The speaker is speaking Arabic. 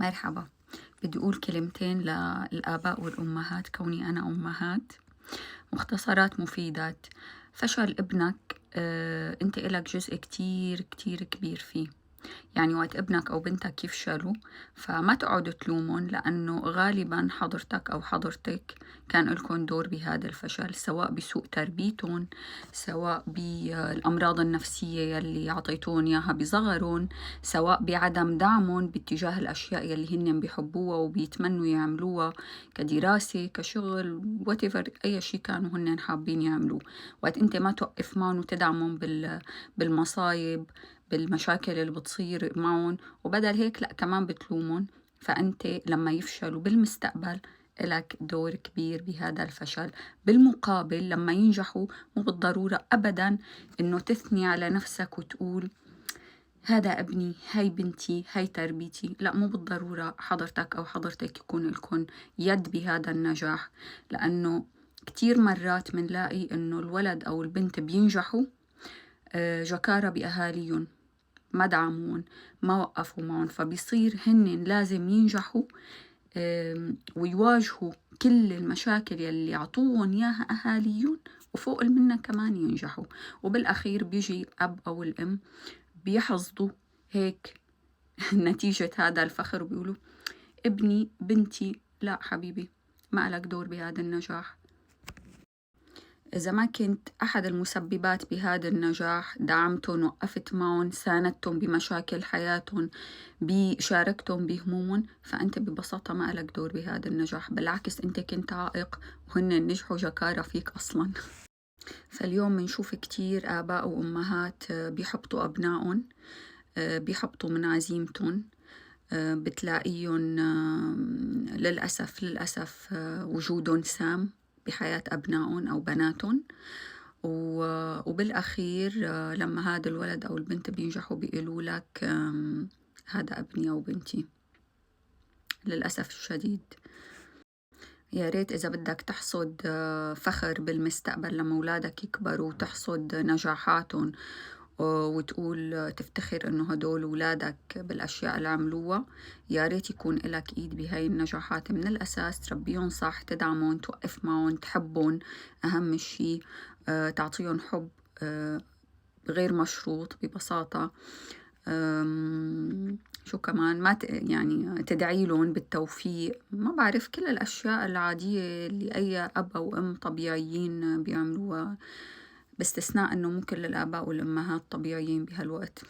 مرحبا. بدي أقول كلمتين للآباء والأمهات كوني أنا أمهات، مختصرات مفيدات. فشل ابنك أنت إلك جزء كتير كتير كبير فيه. يعني وقت ابنك أو بنتك يفشلوا فما تقعدوا تلومون، لأنه غالبا حضرتك أو حضرتك كان لكم دور بهذا الفشل، سواء بسوء تربيتهم، سواء بالأمراض النفسية يلي عطيتون إياها بصغرهم، سواء بعدم دعمهم باتجاه الأشياء يلي هن بيحبوها وبيتمنوا يعملوها كدراسة كشغل whatever، أي شيء كانوا هن حابين يعملوه. وقت أنت ما توقف معهم وتدعمهم بالمصايب، بالمشاكل اللي بتصير معهم، وبدل هيك لا كمان بتلومهم، فأنت لما يفشلوا بالمستقبل لك دور كبير بهذا الفشل. بالمقابل لما ينجحوا مو بالضرورة أبدا إنه تثني على نفسك وتقول هذا ابني، هاي بنتي، هاي تربيتي. لا، مو بالضرورة حضرتك أو حضرتك يكون لكم يد بهذا النجاح، لأنه كتير مرات منلاقي إنه الولد أو البنت بينجحوا جكارة بأهاليهم، ما دعمون، ما وقفوا معهم، فبيصير هن لازم ينجحوا ويواجهوا كل المشاكل يلي عطوهم إياها أهاليهم، وفوق منها كمان ينجحوا. وبالأخير بيجي أب أو الأم بيحصدوا هيك نتيجة هذا الفخر وبيقولوا ابني بنتي. لا حبيبي، ما لك دور بهذا النجاح. إذا ما كنت أحد المسببات بهذا النجاح، دعمتهم، وقفت معهم، ساندتهم بمشاكل حياتهم، شاركتهم بهمومهم، فأنت ببساطة ما لك دور بهذا النجاح. بالعكس، أنت كنت عائق وهن نجحوا جكارة فيك أصلا. فاليوم بنشوف كتير آباء وأمهات بيحبطوا أبنائهم، بيحبطوا من عزيمتهم، بتلاقيهم للأسف وجودهم سام بحياة أبنائهم أو بناتهم. وبالأخير لما هذا الولد أو البنت بينجحوا بيقولوا لك هذا ابني أو بنتي، للأسف الشديد. يا ريت إذا بدك تحصد فخر بالمستقبل لما أولادك يكبروا، وتحصد نجاحاتهم وتقول تفتخر إنه هدول أولادك بالأشياء اللي عملوها، يا ريت يكون إلك إيد بهاي النجاحات من الأساس. تربيهم صح، تدعمهم، توقف معهم، تحبهم، أهم شيء تعطيهم حب غير مشروط ببساطة. شو كمان، ما يعني تدعي لهم بالتوفيق، ما بعرف، كل الأشياء العادية اللي أي أب أو أم طبيعيين بيعملوها، باستثناء أنه مو كل الآباء والأمهات طبيعيين بهالوقت.